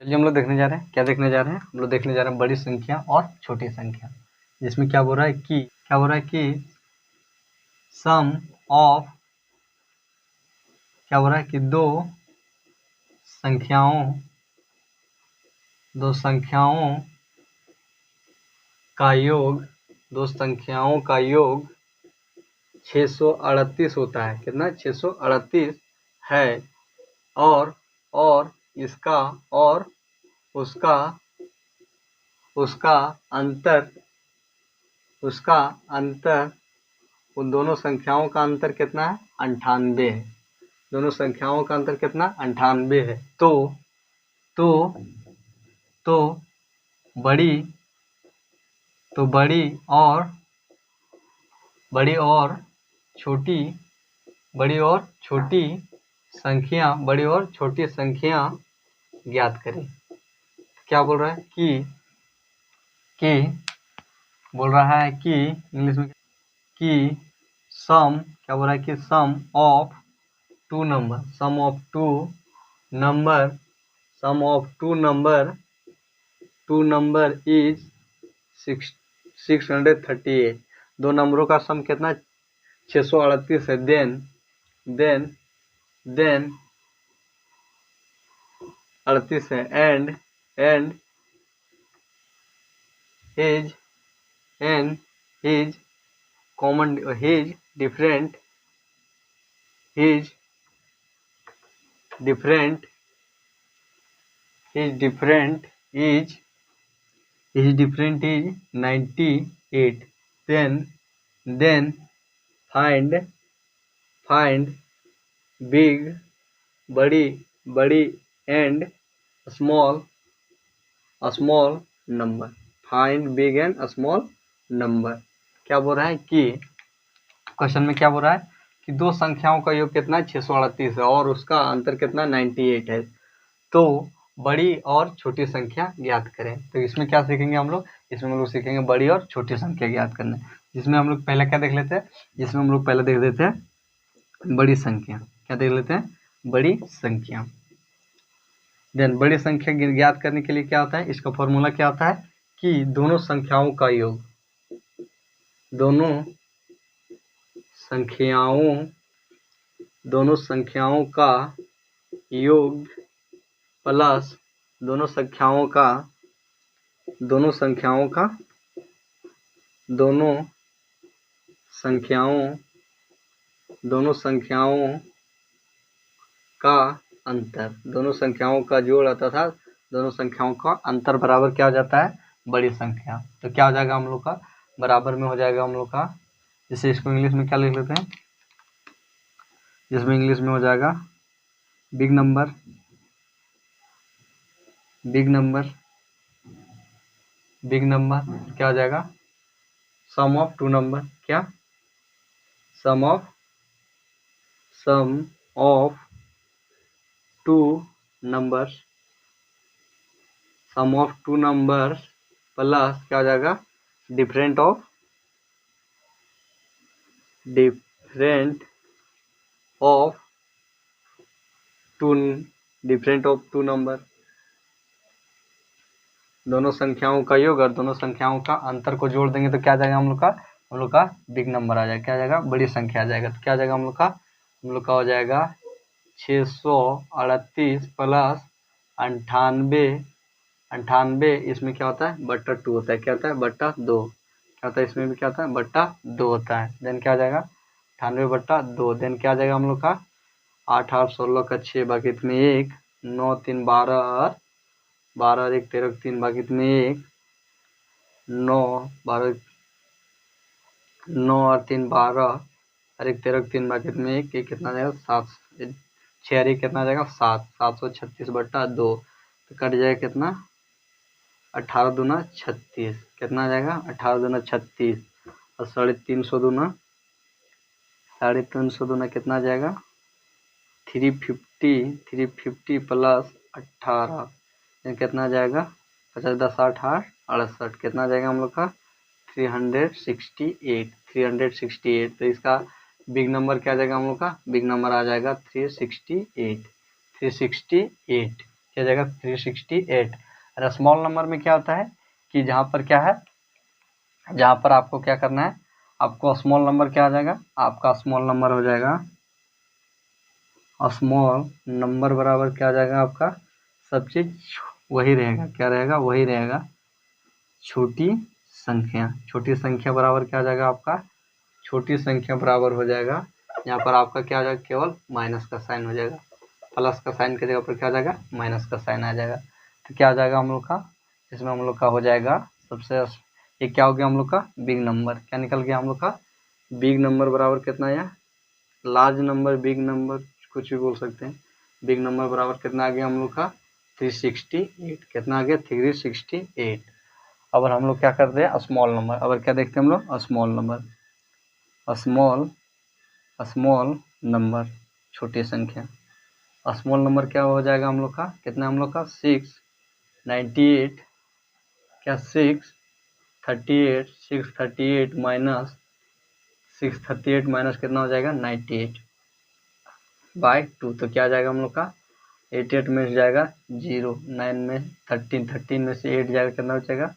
चलिए हम लोग देखने जा रहे हैं, क्या देखने जा रहे हैं? हम लोग देखने जा रहे हैं बड़ी संख्या और छोटी संख्या, जिसमें क्या बोल रहा है कि सम ऑफ, क्या बोल रहा है कि दो संख्याओं का योग, दो संख्याओं का योग 638 होता है। कितना? 638 है। और इसका और उसका अंतर उन दोनों संख्याओं का अंतर कितना है? 98 है। दोनों संख्याओं का अंतर कितना? 98 है। तो बड़ी और छोटी संख्या ज्ञात करें। क्या बोल रहा है कि इंग्लिश में कि सम, क्या बोल रहा है कि सम ऑफ टू नंबर इज 638। दो नंबरों का सम कितना? 638 है। देन 38 है। And his common his different is 98। then find big, बड़ी and small number। Find big and small number. क्या बोल रहा है कि क्वेश्चन में क्या बोल रहा है कि दो संख्याओं का योग कितना? 638 है और उसका अंतर कितना? 98 है। तो बड़ी और छोटी संख्या ज्ञात करें। तो इसमें क्या सीखेंगे हम लोग? इसमें हम लोग सीखेंगे बड़ी और छोटी संख्या ज्ञात करना। जिसमें हम लोग पहले क्या देख लेते हैं? जिसमें हम लोग पहले देख लेते हैं बड़ी संख्या। क्या देख लेते हैं? बड़ी संख्या। देन बड़ी संख्या ज्ञात करने के लिए क्या होता है? इसका फॉर्मूला क्या होता है कि दोनों संख्याओं का योग प्लस दोनों संख्याओं का अंतर, दोनों संख्याओं का जोड़ तथा दोनों संख्याओं का अंतर बराबर क्या हो जाता है? बड़ी संख्या। तो क्या हो जाएगा हम लोग का? बराबर में हो जाएगा हम लोग का, जैसे इसको इंग्लिश में क्या लिख लेते हैं? जिसमें इंग्लिश में हो जाएगा बिग नंबर क्या हो जाएगा? Sum of two number. क्या? Sum of two numbers plus क्या हो जाएगा? Different of two number. दोनों संख्याओं का योग और दोनों संख्याओं का अंतर को जोड़ देंगे तो क्या आ जाएगा हम लोग का बिग नंबर आ जाएगा। क्या आ जाएगा? बड़ी संख्या आ जाएगा। तो क्या आ जाएगा हम लोग का हो जाएगा 638 प्लस 98। इसमें क्या होता है? बट्टा 2 होता है। क्या होता है? बट्टा 2। क्या होता है? इसमें भी क्या होता है? बट्टा 2 होता है। देन क्या आ जाएगा? 98/2। देन क्या आ जाएगा हम लोग का? 8 8 16 का 6 बाकी इतने 1, 9 3 12 और 12 और 1 13 3 बाकी इतने 1, 9 12 9 और 3 12 और 1 13 3 बाकी इतने 1 कितना जाएगा? 7। 6 और 1 कितना जाएगा? 7। 736/2 तो कट जाएगा कितना? 18 दूना 36। कितना आ जाएगा? 18 दूना 36 और 350 दूना कितना आ जाएगा? 350 प्लस 18 कितना आ जाएगा? 50 10 8 8 68। कितना आ जाएगा हम लोग का? 368। तो इसका बिग नंबर क्या आ जाएगा हम लोग का? बिग नंबर आ जाएगा 368। 6 जगह 368। और स्मॉल नंबर में क्या होता है कि जहाँ पर क्या है, जहाँ पर आपको क्या करना है, आपको स्मॉल नंबर क्या आ जाएगा, आपका स्मॉल नंबर हो जाएगा, स्मॉल नंबर बराबर क्या आ जाएगा आपका, सब चीज़ वही रहेगा, क्या रहेगा, वही रहेगा, छोटी संख्या। छोटी संख्या बराबर क्या आ जाएगा आपका, छोटी संख्या बराबर हो जाएगा, यहाँ पर आपका क्या आ जाएगा, केवल माइनस का साइन हो जाएगा, प्लस का साइन की जगह पर क्या आ जाएगा, माइनस का साइन आ जाएगा। तो क्या आ जाएगा हम लोग का, इसमें हम लोग का हो जाएगा सबसे, ये क्या हो गया हम लोग का, बिग नंबर। क्या निकल गया हम लोग का, बिग नंबर बराबर कितना है, लार्ज नंबर, बिग नंबर, कुछ भी बोल सकते हैं। बिग नंबर बराबर कितना आ गया हम लोग का, 368। कितना आ गया, 368। अब हम लोग क्या करते हैं, स्मॉल नंबर। अब क्या देखते हैं हम लोग, स्मॉल नंबर, स्मॉल नंबर, छोटी संख्या। स्मॉल नंबर क्या हो जाएगा हम लोग का, कितना हम लोग का, 698, क्या 638 माइनस 638 माइनस कितना हो जाएगा, 98/2। तो क्या आ जाएगा हम लोग का, 88 में से जाएगा 0, 9 में 13 में से 8 जाएगा, कितना बचेगा,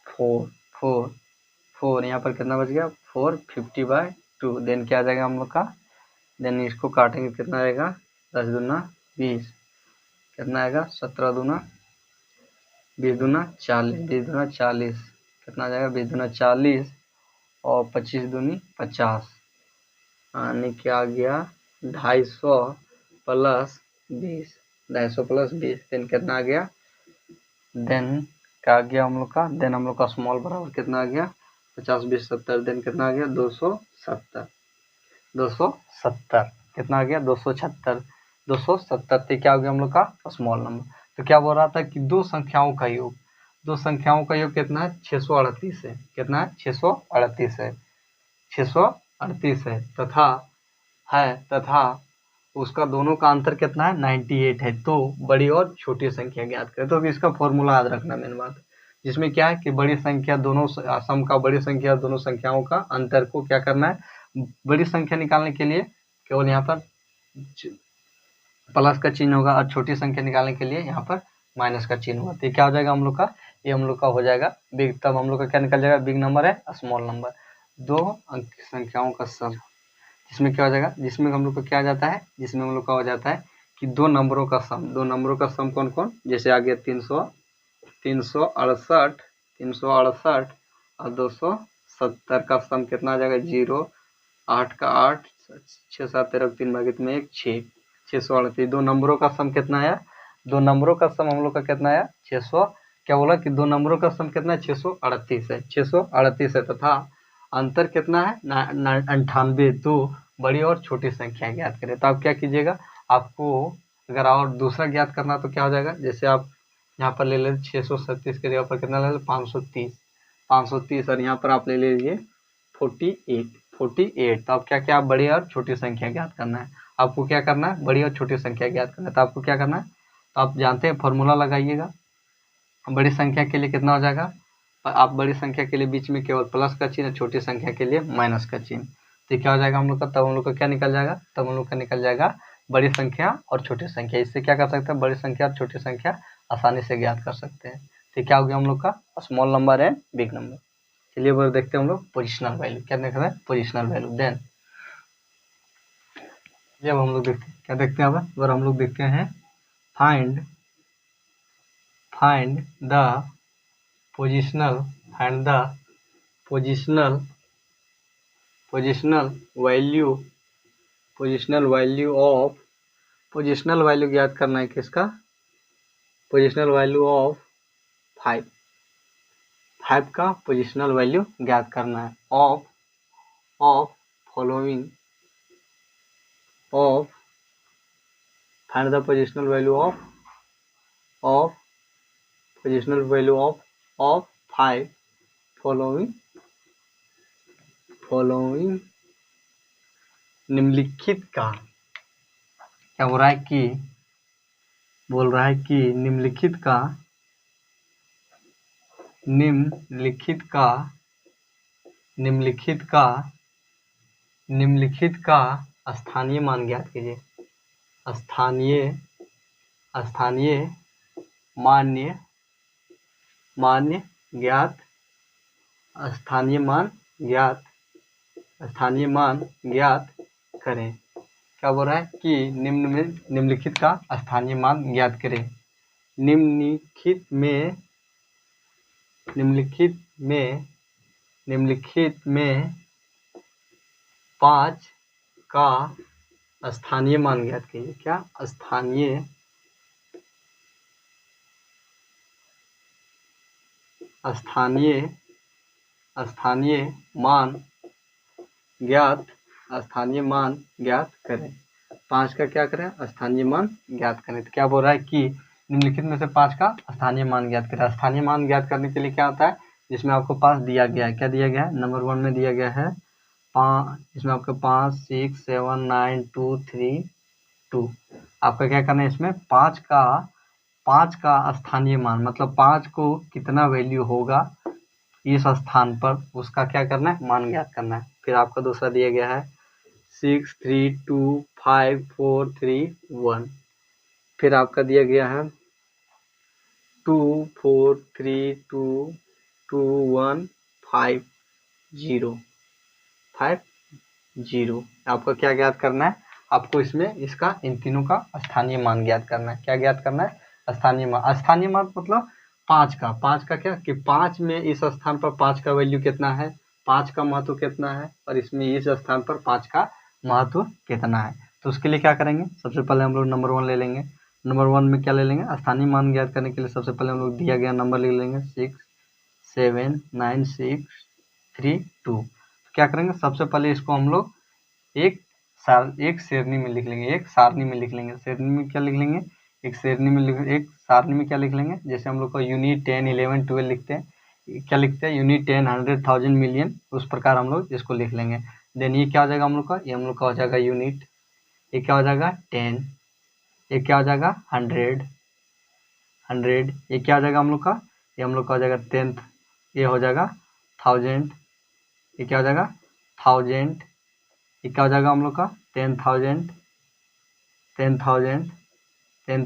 4 यहाँ पर कितना बच गया, 450/2। देन क्या आ जाएगा हम लोग का, देन इसको काटेंगे, कितना आएगा, 10 दूना 20, कितना आएगा, 17 दूना 20 दूना 40, 20 दूना 40, कितना आ जाएगा, 20 दूना 40 और 25 दूनी 50, यानी क्या आ गया, 250 प्लस 20, 250 प्लस 20, देन कितना आ गया, देन क्या आ गया हम लोग का, देन हम लोग का स्मॉल बराबर कितना आ गया, 50 20 70, देन कितना आ गया, 270, 270, कितना आ गया, 276, 270। तो क्या हो गया हम लोग का, स्मॉल नंबर। तो क्या बोल रहा था कि दो संख्याओं का योग, दो संख्याओं का योग कितना है, 638 है, कितना है, 638 है, 638 है, तथा उसका दोनों का अंतर कितना है, 98 है। तो बड़ी और छोटी संख्या ज्ञात करें। तो अभी इसका फॉर्मूला याद रखना मेन बात, जिसमें क्या है कि बड़ी संख्या दोनों सम का, बड़ी संख्या दोनों संख्याओं का अंतर को क्या करना है, बड़ी संख्या निकालने के लिए केवल यहाँ पर प्लस का चिन्ह होगा और छोटी संख्या निकालने के लिए यहाँ पर माइनस का चिन्ह होगा। तो क्या हो जाएगा हम लोग का, ये हम लोग का हो जाएगा बिग। तब हम लोग का क्या निकल जाएगा, बिग नंबर है स्मॉल नंबर, दो अंक संख्याओं का सम, जिसमें क्या हो जाएगा, जिसमें हम लोग का क्या आ जाता है, जिसमें हम लोग का हो जाता है कि दो नंबरों का सम, दो नंबरों का सम कौन कौन, जैसे आ गया 368 और 270 का सम कितना आ जाएगा, 0, 8 का 8, 6 7 13 3 भागित में 1 6, 638। दो नंबरों का सम कितना आया, दो नंबरों का सम हम लोग का कितना आया, 600, क्या बोला कि दो नंबरों का सम कितना है, 638 है, 638 है, तथा अंतर कितना है, 98। तो बड़ी और छोटी संख्या ज्ञात करें। तो आप क्या कीजिएगा, आपको अगर और दूसरा ज्ञात करना तो क्या हो जाएगा, जैसे आप यहाँ पर ले लें 637 के जगह पर कितना ले लें, 530, और यहाँ पर आप ले लीजिए 48। तो आप क्या बड़ी और छोटी संख्या ज्ञात करना है, आपको क्या करना है, बड़ी और छोटी संख्या ज्ञात करना है। तो आपको क्या करना है, तो आप जानते हैं फॉर्मूला लगाइएगा, बड़ी संख्या के लिए कितना हो जाएगा, आप बड़ी संख्या के लिए बीच में केवल प्लस का चिन्ह, छोटी संख्या के लिए माइनस का चिन्ह। तो क्या हो जाएगा हम लोग का, तब हम लोग का क्या निकल जाएगा, तब हम लोग का निकल जाएगा बड़ी संख्या और छोटी संख्या। इससे क्या कर सकते हैं, बड़ी संख्या और छोटी संख्या आसानी से ज्ञात कर सकते हैं। तो क्या हो गया हम लोग का, स्मॉल नंबर है बिग नंबर। चलिए वो देखते हैं हम लोग पोजिशनल वैल्यू, क्या देख रहे हैं, पोजिशनल वैल्यू। देन जब हम लोग देखते हैं, क्या देखते हैं, अब अगर हम लोग देखते हैं find the positional positional value ज्ञात करना है किसका, पोजिशनल वैल्यू ऑफ 5 का पोजिशनल वैल्यू ज्ञात करना है, of following, find the positional value of positional value of 5 following निम्नलिखित का, क्या हो रहा है कि, बोल रहा है कि निम्नलिखित का स्थानीय मान ज्ञात कीजिए, स्थानीय मान्य मान्य ज्ञात स्थानीय मान ज्ञात करें। क्या बोल रहा है कि निम्नलिखित का स्थानीय मान ज्ञात करें। निम्नलिखित में 5 का स्थानीय मान ज्ञात कीजिए। क्या स्थानीय मान ज्ञात करें। 5 का क्या करें? स्थानीय मान ज्ञात करें। तो क्या बोल रहा है कि निम्नलिखित में से 5 का स्थानीय मान ज्ञात करें। स्थानीय मान ज्ञात करने के लिए क्या होता है, जिसमें आपको 5 दिया गया है। क्या दिया गया है? नंबर 1 में दिया गया है 5, इसमें आपको 5 6 7 9 2 3 2। आपका क्या करना है, इसमें 5 का स्थानीय मान, मतलब 5 को कितना वैल्यू होगा इस स्थान पर, उसका क्या करना है, मान ज्ञात करना है। फिर आपका दूसरा दिया गया है 6 3 2 5 4 3 1। फिर आपका दिया गया है 2 4 3 2 2 1 5 0 5 0। आपको क्या ज्ञात करना है? आपको इसमें इसका इन तीनों का स्थानीय मान ज्ञात करना है। क्या ज्ञात करना है? स्थानीय मान मतलब 5 का क्या कि 5 में इस स्थान पर 5 का वैल्यू कितना है, 5 का महत्व कितना है, और इसमें इस स्थान पर 5 का महत्व कितना है। तो उसके लिए क्या करेंगे, सबसे पहले हम लोग नंबर 1 ले लेंगे। नंबर 1 में क्या ले लेंगे? स्थानीय मान ज्ञात करने के लिए सबसे पहले हम लोग दिया गया नंबर ले लेंगे 6 7 9 6 3 2। क्या करेंगे, सबसे पहले इसको हम लोग एक सारणी में लिख लेंगे। सारणी में क्या लिख लेंगे? एक सारणी में क्या लिख लेंगे? जैसे हम लोग को यूनिट 10 11 12 लिखते हैं, क्या लिखते हैं? यूनिट 10 100 1000 मिलियन, उस प्रकार हम लोग इसको लिख लेंगे। देन ये क्या हो जाएगा हम लोग का? ये हम लोग का हो जाएगा यूनिट। ये क्या हो जाएगा? 10। ये क्या हो जाएगा? 100। ये क्या हो जाएगा हम लोग का? ये हम लोग का हो जाएगा 10th। ये हो जाएगा 1000। ये क्या हो जाएगा? 1000। ये क्या हो जाएगा हम लोग का? 10,000। ये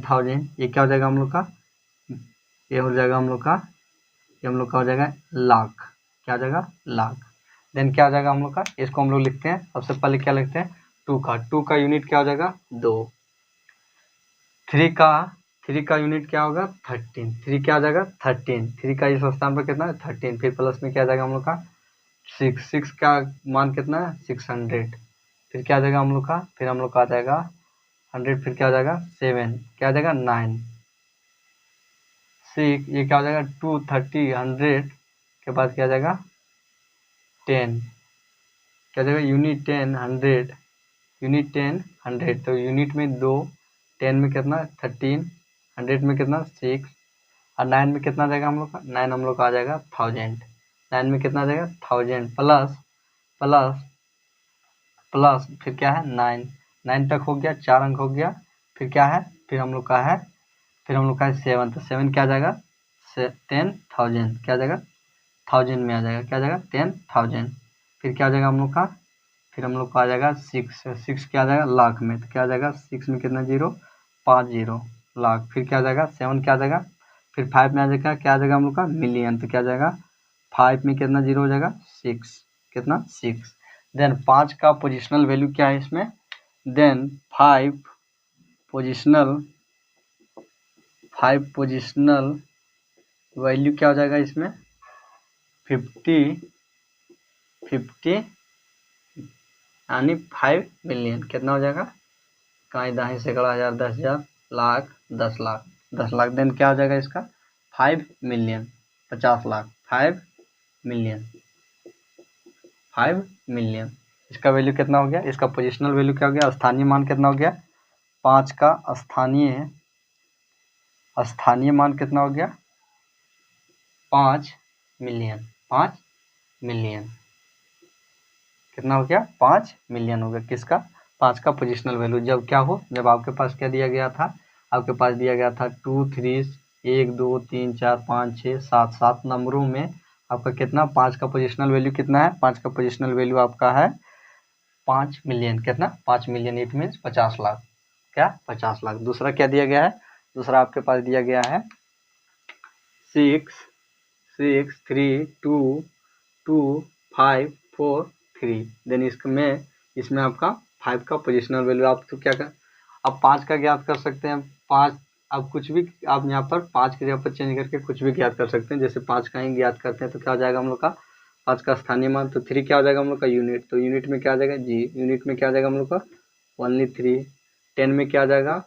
क्या हो जाएगा हम लोग का? ये हो जाएगा हम लोग का, ये हम लोग का हो जाएगा लाख। क्या हो जाएगा? लाख। देन क्या हो जाएगा हम लोग का? इसको हम लोग लिखते हैं, सबसे पहले क्या लिखते हैं? 2 का यूनिट क्या हो जाएगा? 2। 3 का यूनिट क्या होगा? 13। 3 क्या हो जाएगा? 13। 3 का इस स्थान पर कितना है? 13। फिर प्लस में क्या आ जाएगा हम लोग का? 6 का मान कितना है? 600। फिर क्या आ जाएगा हम लोग का? फिर हम लोग का आ जाएगा 100। फिर क्या आ जाएगा? 7। क्या आ जाएगा? 9 6। ये क्या हो जाएगा? 2 30 100 के बाद क्या आ जाएगा? 10। क्या जाएगा? यूनिट 10 100। यूनिट 10 100। तो यूनिट में 2, 10 में कितना? 13, 100 में कितना? 6, और 9 में कितना जाएगा हम लोग का? 9 हम लोग का आ जाएगा 1000। 9 में कितना जाएगा? 1000 प्लस फिर क्या है? 9 तक हो गया, 4 अंक हो गया। फिर क्या है? फिर हम लोग का है 7। तो 7 क्या आ जाएगा? 10,000। क्या आ जाएगा? 1000 में आ जाएगा। क्या आ जाएगा? 10,000। फिर क्या आ जाएगा हम लोग का? फिर हम लोग का आ जाएगा 6 क्या आ जाएगा? लाख में। तो क्या आ जाएगा? 6 में कितना जीरो? 5 0 लाख। फिर क्या आ जाएगा? 7 क्या आ जाएगा? फिर 5 में आ जाएगा, क्या आ जाएगा हम लोग का? मिलियन। तो क्या आ जाएगा? 5 में कितना जीरो हो जाएगा? 6। कितना? 6। देन 5 का पोजिशनल वैल्यू क्या है इसमें? देन 5 पोजिशनल वैल्यू क्या हो जाएगा इसमें? 50 यानी 5 मिलियन। कितना हो जाएगा? काई दाही सैकड़ा हजार 10,000 लाख 10 लाख 10 लाख। देन क्या हो जाएगा इसका? 5 मिलियन 50 लाख 5 मिलियन। इसका वैल्यू कितना हो गया? इसका पोजिशनल वैल्यू क्या हो गया? स्थानीय मान कितना हो गया? 5 का स्थानीय मान कितना हो गया? 5 मिलियन। 5 मिलियन कितना हो गया? 5 मिलियन हो गया। किसका? 5 का पोजिशनल वैल्यू। जब क्या हो? जब आपके पास क्या दिया गया था? आपके पास दिया गया था 2 3 1 2 3 4 5 6 7 7 नंबरों में आपका कितना? 5 का पोजिशनल वैल्यू कितना है? 5 का पोजिशनल वैल्यू आपका है 5 मिलियन। कितना? 5 मिलियन। It means 50 lakh. क्या? 50 लाख। दूसरा क्या दिया गया है? दूसरा आपके पास दिया गया है 6 6 3 2 2 5 4 3। देन इसमें आपका 5 का पोजिशनल वैल्यू आप तो क्या कर, अब 5 का ज्ञात कर सकते हैं। 5 अब कुछ भी आप यहाँ पर 5 की जगह पर चेंज करके कुछ भी ज्ञात कर सकते हैं। जैसे 5 का ही ज्ञात करते हैं तो क्या हो जाएगा हम लोग का 5 का स्थानीय मान, तो 3 क्या हो जाएगा हम लोग का यूनिट, तो यूनिट में क्या आ जाएगा जी, यूनिट में क्या आ जाएगा हम लोग का ओनली 3। 10 में क्या आ जाएगा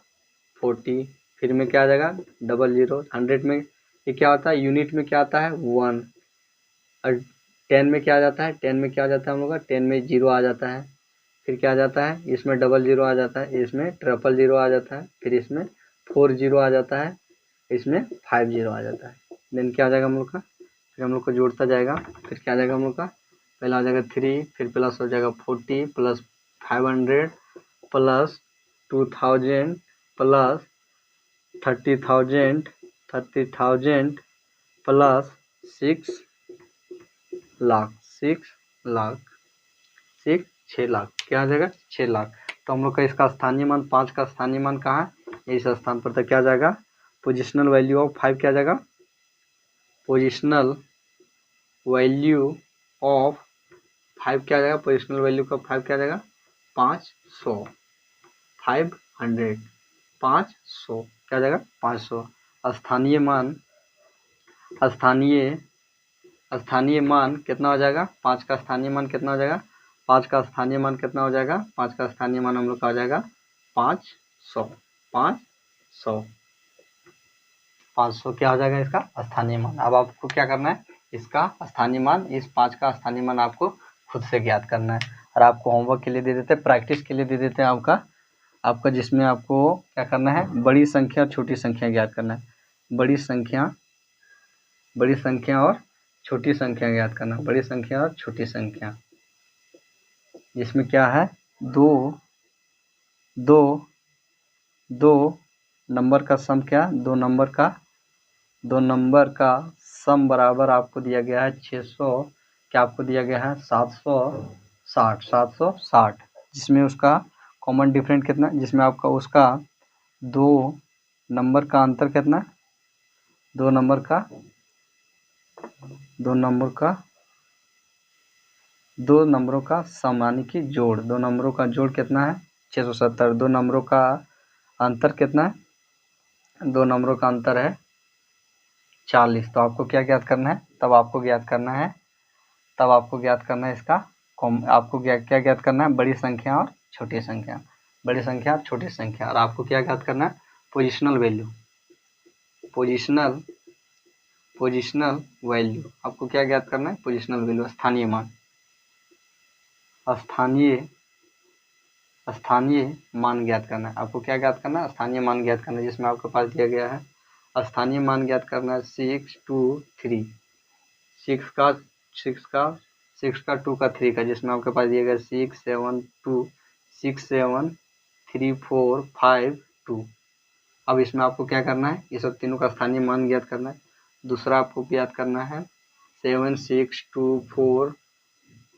40, फिर में क्या आ जाएगा 00। 100 में ये क्या होता है, यूनिट में क्या आता है 1, और 10 में क्या आ जाता है, 10 में क्या आ जाता है हम लोग का 10 में 0 आ जाता है, फिर क्या आ जाता है इसमें 00 आ जाता है, इसमें 000 आ जाता है, फिर इसमें 40 आ जाता है, इसमें 50 आ जाता है। देन क्या आ जाएगा हम लोग का, फिर हम लोग को जोड़ता जाएगा, फिर क्या आ जाएगा हम लोग का, पहला आ जाएगा 3, फिर प्लस हो जाएगा 40 plus 500 plus 2000 plus 30,000 plus 6 lakh क्या आ जाएगा 6 लाख। तो हम लोग का इसका स्थानीय मान 5 का स्थानीय मान कहाँ है, इस स्थान पर, तो क्या आ जाएगा पोजिशनल वैल्यू ऑफ 5 क्या आ जाएगा, पोजिशनल वैल्यू ऑफ 5 क्या आ जाएगा, पोजिशनल वैल्यू का 5 क्या आ जाएगा 500, 500 500 क्या आ जाएगा 500। स्थानीय मान कितना हो जाएगा, 5 का स्थानीय मान कितना हो जाएगा, 5 का स्थानीय मान कितना हो जाएगा, 5 का स्थानीय मान हम लोग का आ जाएगा 500 क्या हो जाएगा इसका स्थानीय मान। अब आपको क्या करना है, इसका स्थानीय मान, इस 5 का स्थानीय मान आपको खुद से ज्ञात करना है। और आपको होमवर्क के लिए दे देते हैं, प्रैक्टिस के लिए दे देते हैं आपका जिसमें आपको क्या करना है, बड़ी संख्या और छोटी संख्या ज्ञात करना है। बड़ी संख्या और छोटी संख्या ज्ञात करना, बड़ी संख्या और छोटी संख्या, जिसमें क्या है दो नंबर का सम, क्या दो नंबर का सम बराबर आपको दिया गया है 600, क्या आपको दिया गया है 760, जिसमें उसका कॉमन डिफरेंट कितना, जिसमें आपका उसका दो नंबर का अंतर कितना, दो नंबरों का सम यानी कि जोड़, दो नंबरों का जोड़ कितना है 670। दो नंबरों का अंतर कितना है, दो नंबरों का अंतर है 40। तो आपको क्या ज्ञात करना है, तब आपको ज्ञात करना है इसका आपको क्या ज्ञात करना है, बड़ी संख्या और छोटी संख्या, बड़ी संख्या और छोटी संख्या। और आपको क्या ज्ञात करना है, पोजिशनल वैल्यू आपको क्या ज्ञात करना है, पोजिशनल वैल्यू स्थानीय मान ज्ञात करना है। आपको क्या ज्ञात करना है, स्थानीय मान ज्ञात करना है, जिसमें आपके पास दिया गया है स्थानीय मान ज्ञात करना है 6 2 3, 6 का 2 का 3 का, जिसमें आपके पास दिया गया 6 7 2 6 7 3 4 5 2। अब इसमें आपको क्या करना है, ये सब तीनों का स्थानीय मान ज्ञात करना है। दूसरा आपको ज्ञात करना है 7 6 2 4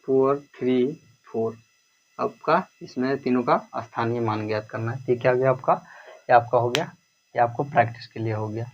4 3 4। आपका इसमें तीनों का स्थानीय मान ज्ञात करना है। ये क्या हो गया आपका, ये आपका हो गया, ये आपको प्रैक्टिस के लिए हो गया।